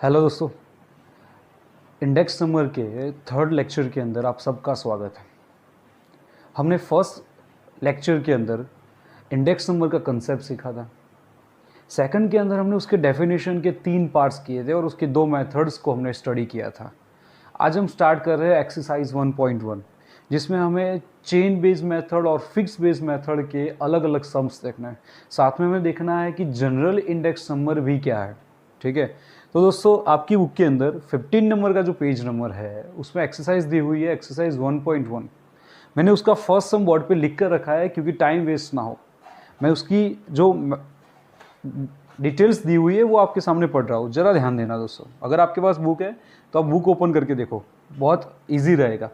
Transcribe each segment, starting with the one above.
Hello दोस्तों, index number के third lecture के अंदर आप सबका स्वागत है। हमने फर्स्ट लेक्चर के अंदर इंडेक्स नंबर का कंसेप्ट सीखा था। सेकंड के अंदर हमने उसके डेफिनेशन के 3 पार्ट्स किए थे और उसके 2 मेथड्स को हमने स्टडी किया था। आज हम स्टार्ट कर रहे हैं एक्सरसाइज 1.1, जिसमें हमें चेन बेस्ड मेथड और फिक्स बेस्ड मेथड के अलग अलग सम्स देखना है। साथ में हमें देखना है कि जनरल इंडेक्स नंबर भी क्या है। ठीक है, तो दोस्तों आपकी बुक के अंदर 15 नंबर का जो पेज नंबर है उसमें एक्सरसाइज दी हुई है, एक्सरसाइज 1.1। मैंने उसका फर्स्ट सम बोर्ड पे लिख कर रखा है क्योंकि टाइम वेस्ट ना हो। मैं उसकी जो डिटेल्स दी हुई है वो आपके सामने पढ़ रहा हूँ, ज़रा ध्यान देना दोस्तों। अगर आपके पास बुक है तो आप बुक ओपन करके देखो, बहुत ईजी रहेगा।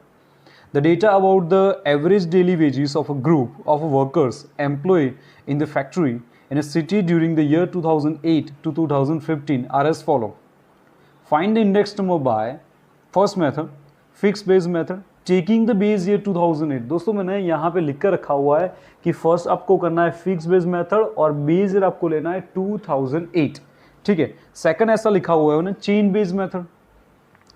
The data about the average daily wages of a group of workers employed in the factory in a city during the year 2008 to 2015 are as follow. Find the index number by first method, fixed base method, taking the base year 2008। दोस्तों मैंने यहाँ पे लिख कर रखा हुआ है कि फर्स्ट आपको करना है फिक्स बेस मेथड और बेस ईयर आपको लेना है 2008। ठीक है, सेकंड ऐसा लिखा हुआ है उन्हें चेन बेस मेथड,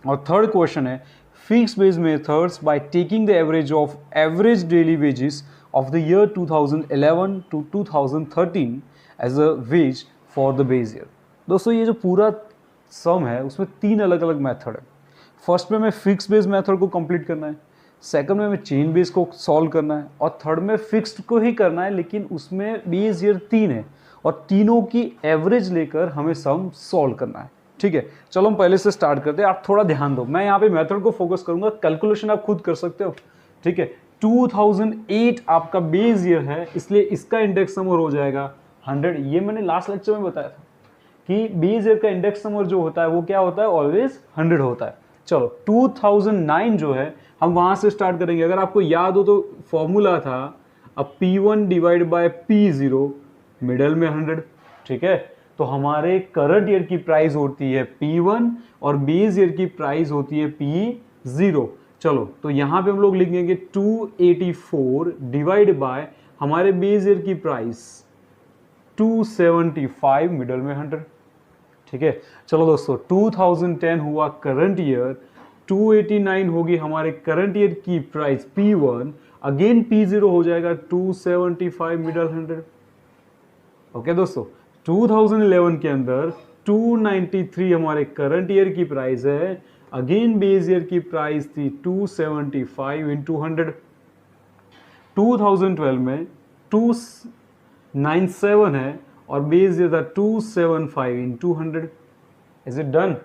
और थर्ड क्वेश्चन है fix base methods by taking the average of average daily wages of the year 2011 to 2013 as a wage for the base year. दोस्तों ये जो पूरा सम है उसमें 3 अलग अलग मेथड है। फर्स्ट में हमें फिक्स बेस मेथड को कंप्लीट करना है, सेकंड में हमें चेन बेस को सॉल्व करना है, और थर्ड में फिक्स्ड को ही करना है लेकिन उसमें बेस ईयर 3 है और तीनों की एवरेज लेकर हमें सम सॉल्व करना है। ठीक है, चलो हम पहले से स्टार्ट करते हैं। आप थोड़ा ध्यान दो, मैं यहाँ पे मेथड को फोकस करूंगा, कैलकुलेशन आप खुद कर सकते हो। ठीक है, 2008 आपका बेस ईयर है इसलिए इसका इंडेक्स नंबर हो जाएगा 100। ये मैंने लास्ट लेक्चर में बताया था कि बेस ईयर का इंडेक्स नंबर जो होता है वो क्या होता है, ऑलवेज 100 होता है। चलो 2009 जो है हम वहां से स्टार्ट करेंगे। अगर आपको याद हो तो फॉर्मूला था अब P1 divide by P0, middle में 100। ठीक है, तो हमारे करंट ईयर की प्राइस होती है P1 और बेस ईयर की प्राइस होती है P0। चलो तो यहाँ पे हम लोग लिखेंगे 284 डिवाइड बाय हमारे बेस ईयर की प्राइस 275, मिडल में 100। ठीक है, चलो दोस्तों 2010 हुआ करंट ईयर, 289 होगी हमारे करंट ईयर की प्राइस P1, अगेन P0 हो जाएगा 275, मिडल 100। ओके दोस्तों, 2011 के अंदर 293 हमारे करंट ईयर की प्राइस है, अगेन बेस ईयर की प्राइस थी 275 इंटू 100। 2012 में 297 है और बेस ईयर था 275 इंटू 100। Is it done?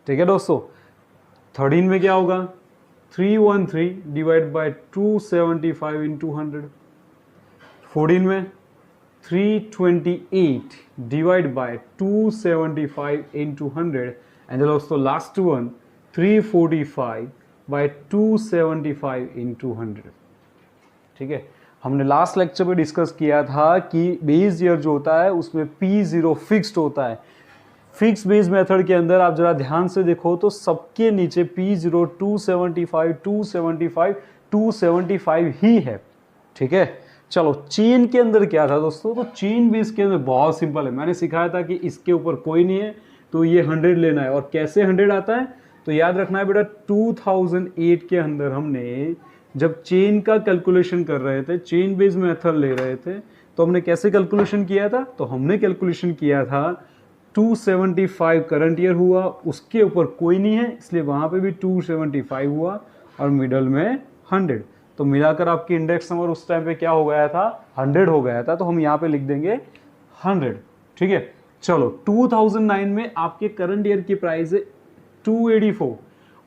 ठीक है दोस्तों, 13 में क्या होगा, 313 डिवाइड बाय 275 इंटू 100। 14 में 328 डिवाइड बाय 275 इंटू 100। एंड दोस्तों लास्ट वन 345 बाय 275 इंटू 100। ठीक है, हमने लास्ट लेक्चर में डिस्कस किया था कि बेस ईयर जो होता है उसमें P0 फिक्स्ड होता है। फिक्स बेस मेथड के अंदर आप जरा ध्यान से देखो तो सबके नीचे P0 275 275 275 ही है। ठीक है, चलो चेन के अंदर क्या था दोस्तों, तो चेन बेस के अंदर बहुत सिंपल है। मैंने सिखाया था कि इसके ऊपर कोई नहीं है तो ये 100 लेना है। और कैसे 100 आता है तो याद रखना है बेटा, 2008 के अंदर हमने जब चेन का कैलकुलेशन कर रहे थे, चेन बेस मेथड ले रहे थे, तो हमने कैसे कैलकुलेशन किया था, तो हमने कैलकुलेशन किया था 275 करंट ईयर हुआ, उसके ऊपर कोई नहीं है इसलिए वहां पे भी 275 हुआ और मिडल में 100। तो मिलाकर आपकी इंडेक्स नंबर उस टाइम पे क्या हो गया था, 100 हो गया था। तो हम यहाँ पे लिख देंगे 100। ठीक है, चलो 2009 में आपके करंट ईयर की प्राइस है 284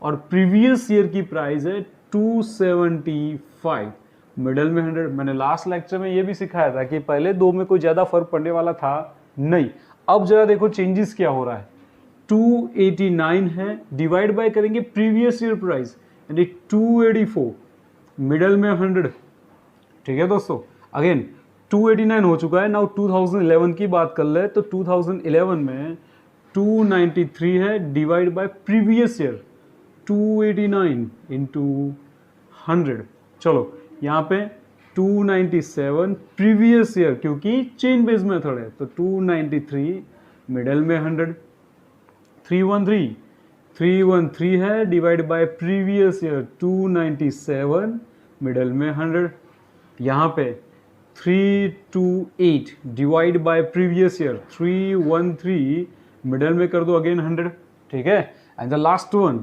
और प्रीवियस ईयर की प्राइस है 275, मिडल में 100। मैंने लास्ट लेक्चर में ये भी सिखाया था कि पहले दो में कोई ज्यादा फर्क पड़ने वाला था नहीं। अब जरा देखो चेंजेस क्या हो रहा है, 289 है डिवाइड बाय करेंगे प्रीवियस ईयर प्राइस यानी 284, मिडल में 100। ठीक है दोस्तों, अगेन 289 हो चुका है। नाउ 2011 की बात कर ले तो 2011 में 293 है divide by previous year 289 into 100। चलो यहाँ पे 297 प्रीवियस ईयर, क्योंकि चेन बेस मेथड है तो 293, मिडल में 100। 313 है divide by previous year 297, middle में 100। यहाँ पे 328 divide by previous year 313, middle में कर दो अगेन 100, ठीक है। And the last one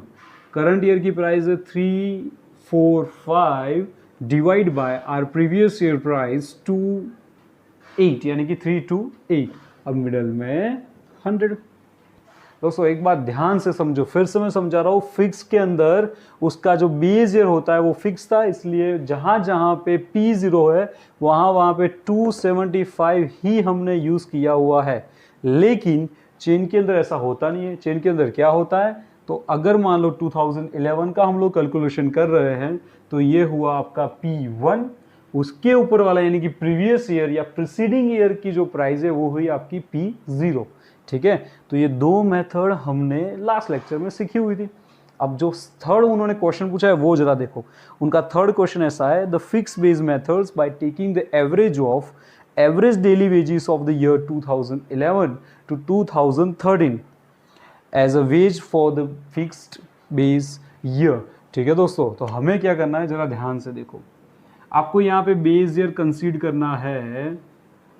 current year की प्राइस है 345 divide by our previous year price 28, यानी कि 328, अब मिडल में 100। दोस्तों एक बात ध्यान से समझो, फिर से मैं समझा रहा हूँ, फिक्स के अंदर उसका जो बेस ईयर होता है वो फिक्स था, इसलिए जहाँ जहाँ पे P0 है वहाँ पे 275 ही हमने यूज़ किया हुआ है। लेकिन चेन के अंदर ऐसा होता नहीं है। चेन के अंदर क्या होता है, तो अगर मान लो 2011 का हम लोग कैलकुलेशन कर रहे हैं तो ये हुआ आपका P1, उसके ऊपर वाला यानी कि प्रीवियस ईयर या प्रीसीडिंग ईयर की जो प्राइस है वो हुई आपकी P0, ठीक है। तो ये दो मेथड हमने लास्ट लेक्चर में सीखी हुई थी। अब जो थर्ड उन्होंने क्वेश्चन पूछा है वो जरा देखो। उनका थर्ड क्वेश्चन ऐसा है, the fix base methods by taking the average of average daily wages of the year 2011 to 2013 as a wage for the fixed base year, ठीक है दोस्तों। तो हमें क्या करना है, जरा ध्यान से देखो। आपको यहाँ पे बेस ईयर कंसीडर करना है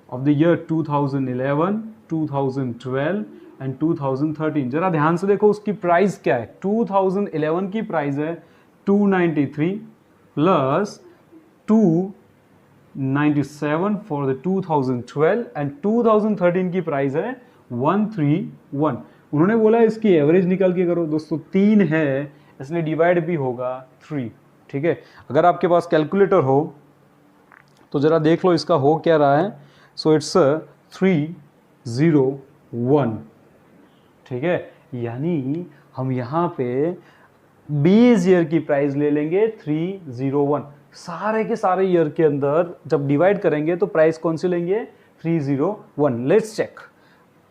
ऑफ द ईयर 2011, 2012 एंड 2013। जरा ध्यान से देखो उसकी प्राइस क्या है। 2011 की प्राइस है 293 प्लस 297 फॉर द 2012 एंड 2013 की प्राइस है 131। उन्होंने बोला इसकी एवरेज निकाल के करो। दोस्तों 3 है इसलिए डिवाइड भी होगा 3, ठीक है। अगर आपके पास कैलकुलेटर हो तो जरा देख लो इसका हो क्या रहा है। सो इट्स 301, ठीक है। यानी हम यहाँ पे बेस ईयर की प्राइस ले लेंगे 301। सारे के सारे ईयर के अंदर जब डिवाइड करेंगे तो प्राइस कौन सी लेंगे, 301। Let's check.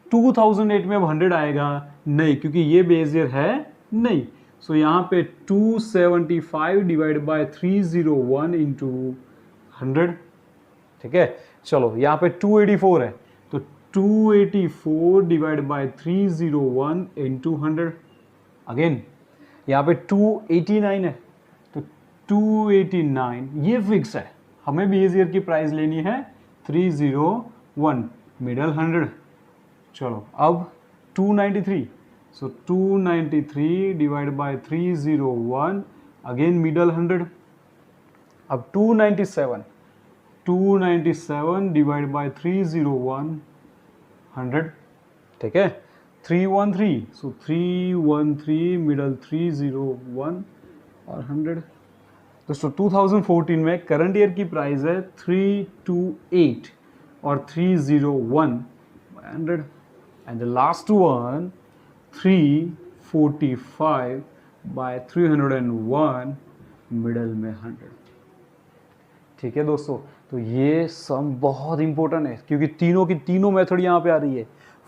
2008 में अब 100 आएगा नहीं, क्योंकि ये बेस ईयर है नहीं। सो यहाँ पे 275 डिवाइड बाय 301 इंटू 100, ठीक है। चलो यहाँ पे 284 है तो 284 डिवाइड बाय 301 इंटू 100। अगेन यहाँ पे 289 है तो 289 ये फिक्स है। हमें बेस ईयर की प्राइस लेनी है 301, मिडल 100। चलो अब 293, सो 293 डिवाइड बाय 301, अगेन मिडल 100। अब 297 डिवाइड बाय 301, 100, ठीक है। 313, सो 313 मिडल 301 और 100। दोस्तों 2014 में करंट ईयर की प्राइस है 328 और 301 100 and the last one 345 by 301, middle में 100, ठीक है दोस्तों। तो ये सम बहुत इंपॉर्टेंट है क्योंकि तीनों की तीनों मेथड यहाँ पे आ रही है।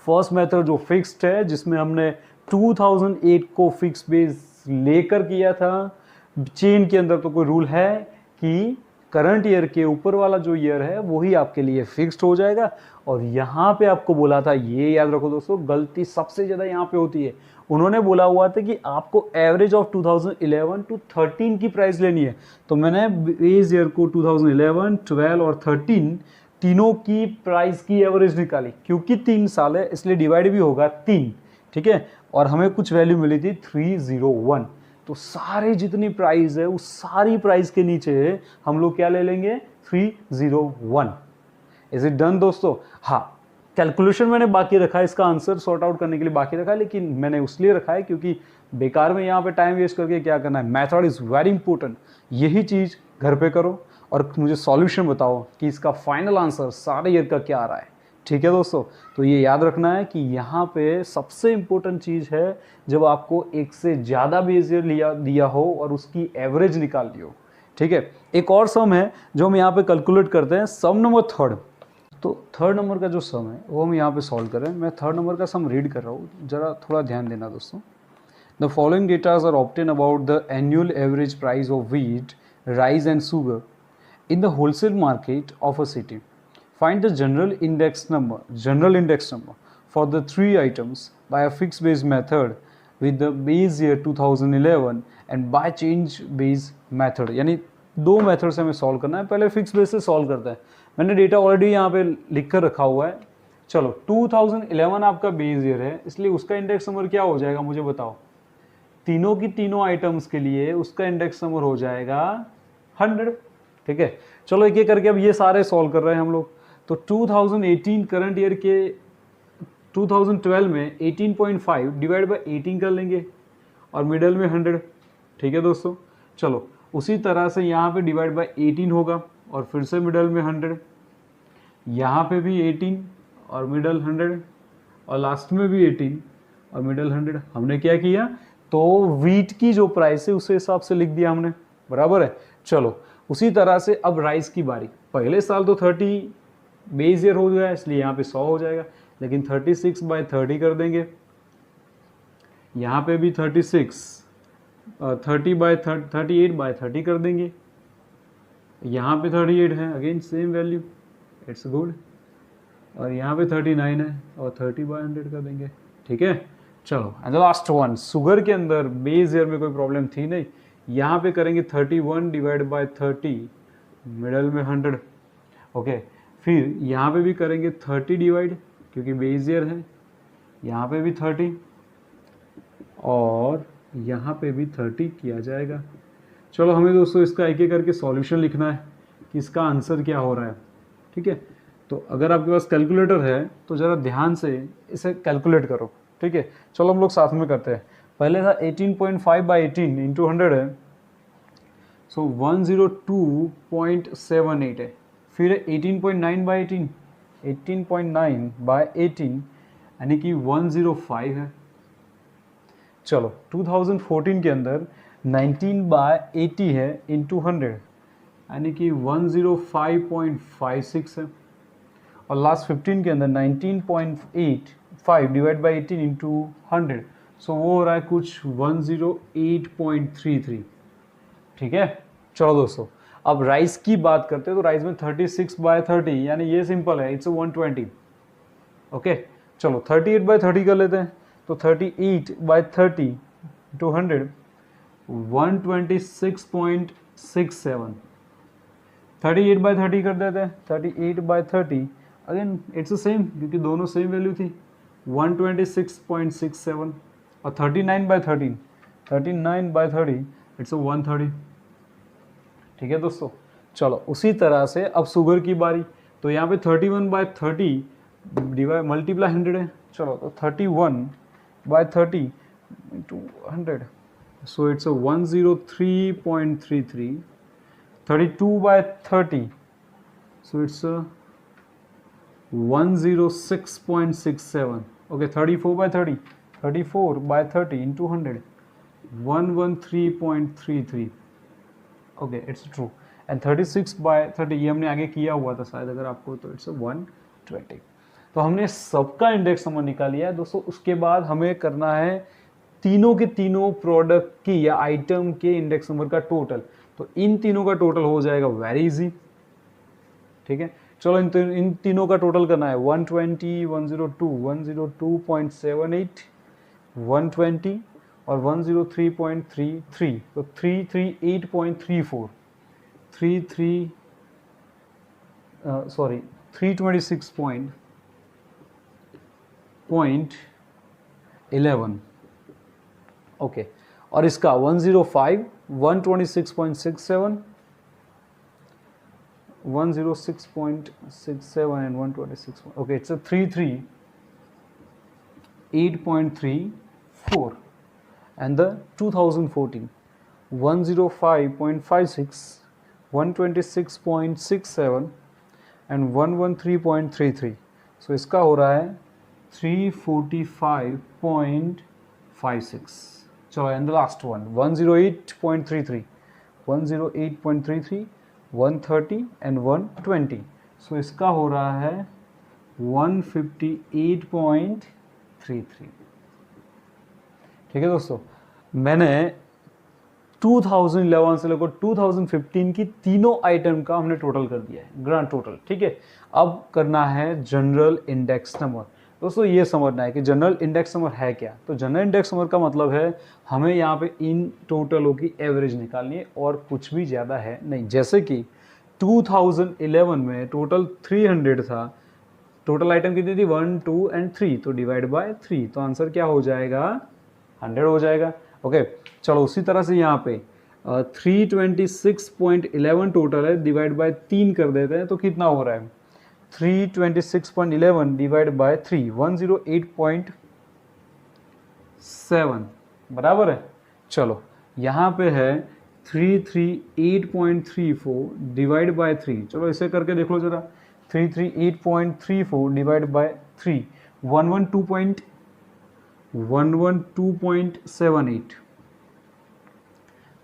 फर्स्ट मेथड जो फिक्स्ड है जिसमें हमने 2008 को फिक्स बेस लेकर किया था। चेन के अंदर तो कोई रूल है कि करंट ईयर के ऊपर वाला जो ईयर है वही आपके लिए फिक्स्ड हो जाएगा। और यहाँ पे आपको बोला था, ये याद रखो दोस्तों, गलती सबसे ज़्यादा यहाँ पे होती है। उन्होंने बोला हुआ था कि आपको एवरेज ऑफ 2011 to 13 की प्राइस लेनी है, तो मैंने बेस ईयर को 2011, 12 और 13 तीनों की प्राइस की एवरेज निकाली। क्योंकि 3 साल है इसलिए डिवाइड भी होगा 3, ठीक है। और हमें कुछ वैल्यू मिली थी 301। तो सारे जितनी प्राइस है उस सारी प्राइस के नीचे हम लोग क्या ले लेंगे, 301। इज इट डन दोस्तों? हाँ, कैलकुलेशन मैंने बाकी रखा है, इसका आंसर सॉर्ट आउट करने के लिए बाकी रखा है, लेकिन मैंने उसलिए रखा है क्योंकि बेकार में यहाँ पे टाइम वेस्ट करके क्या करना है। Method is very important. यही चीज़ घर पे करो और मुझे सॉल्यूशन बताओ कि इसका फाइनल आंसर सारे ईयर का क्या आ रहा है, ठीक है दोस्तों। तो ये याद रखना है कि यहाँ पे सबसे इम्पोर्टेंट चीज़ है जब आपको एक से ज़्यादा बेस ईयर दिया हो और उसकी एवरेज निकाल ली हो, ठीक है। एक और सम है जो हम यहाँ पे कैलकुलेट करते हैं, सम नंबर थर्ड। तो थर्ड नंबर का जो सम है वो हम यहाँ पे सॉल्व कर रहे हैं। मैं थर्ड नंबर का सम रीड कर रहा हूँ, जरा थोड़ा ध्यान देना दोस्तों। The following datas are obtain about the annual average price of wheat, rice and sugar in the wholesale market of a city. Find the general index number for the three items by a fixed base method with the base year 2011 and by change base method। यानी दो method से हमें solve करना है, पहले fix base से solve करता है। मैंने डेटा ऑलरेडी यहाँ पे लिख कर रखा हुआ है। चलो 2011 आपका बेस ईयर है, इसलिए उसका इंडेक्स नंबर क्या हो जाएगा मुझे बताओ। तीनों की तीनों आइटम्स के लिए उसका इंडेक्स नंबर हो जाएगा 100। ठीक है, चलो एक एक करके अब ये सारे सॉल्व कर रहे हैं हम लोग। तो 2018 करंट ईयर के 2012 में 18.5 डिवाइड बाय 18 कर लेंगे और मिडल में 100। ठीक है दोस्तों, चलो उसी तरह से यहाँ पे डिवाइड बाय 18 होगा और फिर से मिडल में 100, यहाँ पे भी 18 और मिडल 100 और लास्ट में भी 18 और मिडल 100। हमने क्या किया, तो वीट की जो प्राइस है उस हिसाब से लिख दिया हमने, बराबर है। चलो उसी तरह से अब राइस की बारी। पहले साल तो 30 बेस ईयर हो गया, इसलिए यहाँ पे 100 हो जाएगा, लेकिन 36 बाय 30 कर देंगे। यहाँ पे भी 36 38 बाय 30 कर देंगे। यहाँ पे 38 है, again same value, it's good. और यहाँ पे 39 है और 30 बाय 100 कर देंगे। ठीक है, चलो and the last one, sugar के अंदर बेस ईयर में कोई प्रॉब्लम थी नहीं, यहाँ पे करेंगे 31 डिवाइड बाय 30, मिडल में 100। ओके, फिर यहाँ पे भी करेंगे 30 डिवाइड, क्योंकि बेस ईयर है, यहाँ पे भी 30 और यहाँ पे भी 30 किया जाएगा। चलो हमें दोस्तों इसका एक एक करके सॉल्यूशन लिखना है कि इसका आंसर क्या हो रहा है। ठीक है, तो अगर आपके पास कैलकुलेटर है तो ज़रा ध्यान से इसे कैलकुलेट करो। ठीक है, चलो हम लोग साथ में करते हैं। पहले था 18.5 बाई 18 इंटू 100 है, सो 102.78 है। फिर 18.9 बाई 18, 18.9 बाई 18 यानी कि 105 है। चलो 2014 के अंदर 19 बाय 80 है इंटू 100 यानी कि 105.56 है। और लास्ट 15 के अंदर 19.85 डिवाइड बाई 18 इंटू 100, सो वो हो रहा है कुछ 108.33। ठीक है, चलो दोस्तों अब राइस की बात करते हैं। तो राइस में 36 बाय 30 यानी ये सिंपल है, इट्स 120। ओके, चलो 38 बाय 30 कर लेते हैं। तो 38 बाय 30 टू 100 126.67। 38 बाय 30 कर देते हैं। 38 बाय 30 अगेन इट्स सेम, क्योंकि दोनों सेम वैल्यू थी, 126.67। और 39 बाय 13, 39 बाय 30 इट्स 130। ठीक है दोस्तों, चलो उसी तरह से अब शुगर की बारी। तो यहाँ पे 31 बाय 30 डिवाइड मल्टीप्लाई 100 है। चलो तो 31 by 30 into 100, so it's 103.33। 32 by 30, so it's 106.67। Okay, 34 by 30, 34 by 30 into 100, 113.33। Okay, it's true. And 36 by 30 ये हमने आगे किया हुआ था शायद, अगर आपको, तो इट्स 120। तो हमने सबका इंडेक्स नंबर निकाल लिया है दोस्तों। उसके बाद हमें करना है तीनों के तीनों प्रोडक्ट की या आइटम के इंडेक्स नंबर का टोटल। तो इन तीनों का टोटल हो जाएगा वेरी इजी। ठीक है, चलो इन तीनों का टोटल करना है 120, 102, 102.78, 120 और 103.33। तो 338.34, 326.11। ओके, और इसका 105, 126.67, 106.67 and 126. Okay, it's a 338.34. And the 2014 105.56, 126.67 and 113.33. So इसका हो रहा है 345.56. चलो, and the last one 108.33, 108.33, 130 and 120. So इसका हो रहा है 158.33. ठीक है दोस्तों, मैंने 2011 से लेकर 2015 की तीनों आइटम का हमने टोटल कर दिया है, ग्रांड टोटल। ठीक है, अब करना है जनरल इंडेक्स नंबर। दोस्तों ये समझना है कि जनरल इंडेक्स नंबर है क्या। तो जनरल इंडेक्स नंबर का मतलब है हमें यहाँ पे इन टोटलों की एवरेज निकालनी है और कुछ भी ज़्यादा है नहीं। जैसे कि 2011 में टोटल 300 था, टोटल आइटम कितनी थी 1 2 एंड 3, तो डिवाइड बाय 3, तो आंसर क्या हो जाएगा 100 हो जाएगा। ओके चलो उसी तरह से यहाँ पे 326.11 टोटल है, डिवाइड बाय 3 कर देते हैं तो कितना हो रहा है 326.11 डिवाइड बाय 3, 108.7 बराबर है। चलो यहाँ पे है 338.34 डिवाइड बाय 3, चलो इसे करके देख लो जरा। 338.34 डिवाइड बाय 3, 112.78।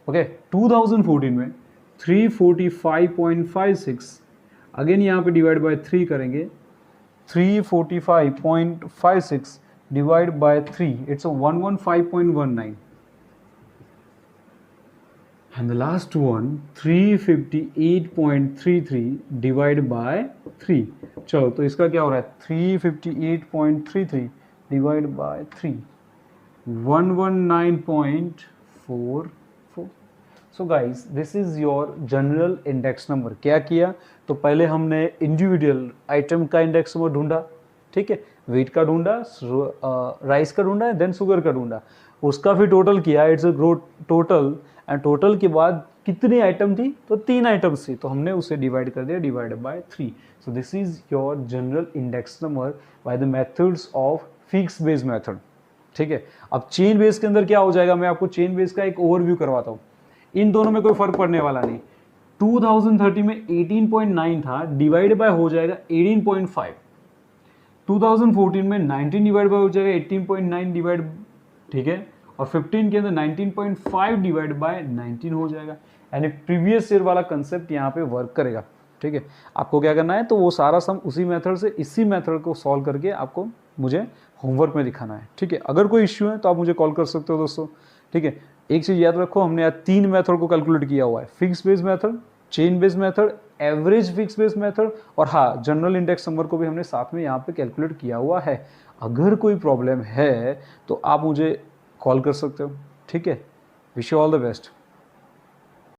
ओके 2014 में 345.56, अगेन यहाँ पे डिवाइड बाय 3 करेंगे, 345.56 divide by 3, it's 115.19 and the last one 358.33 divide by 3। चलो तो इसका क्या हो रहा है 358.33 divide by 3, 119.44। So guys this is your general index number. क्या किया, तो पहले हमने इंडिविजुअल आइटम का इंडेक्स नंबर ढूंढा, ठीक है, वेट का ढूंढा, राइस का ढूंढा, देन शुगर का ढूंढा, उसका फिर टोटल किया, it's a total, and total के बाद कितनी आइटम थी, तो 3 आइटम्स थी, तो हमने उसे डिवाइड कर दिया, divide by 3। So this is your general index number by the methods of fix base method, ठीक है। अब चेन बेस के अंदर क्या हो जाएगा, मैं आपको चेन बेस का एक ओवरव्यू करवाता हूँ। इन दोनों में कोई फर्क पड़ने वाला नहीं। 2030 में 18.9 था, डिवाइड बाय हो जाएगा 18.5। 2014 में 19 डिवाइड बाय हो जाएगा 18.9 डिवाइड, ठीक है, और 15 के अंदर 19.5 डिवाइड बाय 19 हो जाएगा। यानी प्रीवियस ईयर वाला कंसेप्ट यहाँ पे वर्क करेगा, ठीक है। आपको क्या करना है, तो वो सारा सम उसी मेथड से, इसी मेथड को सॉल्व करके आपको मुझे होमवर्क में दिखाना है, ठीक है। अगर कोई इश्यू है तो आप मुझे कॉल कर सकते हो दोस्तों, ठीक है। एक चीज़ याद रखो, हमने यहाँ 3 मेथड को कैलकुलेट किया हुआ है, fix base method, chain base method, average fix base method, और हाँ जनरल इंडेक्स नंबर को भी हमने साथ में यहाँ पे कैलकुलेट किया हुआ है। अगर कोई प्रॉब्लम है तो आप मुझे कॉल कर सकते हो, ठीक है। Wish you all the best.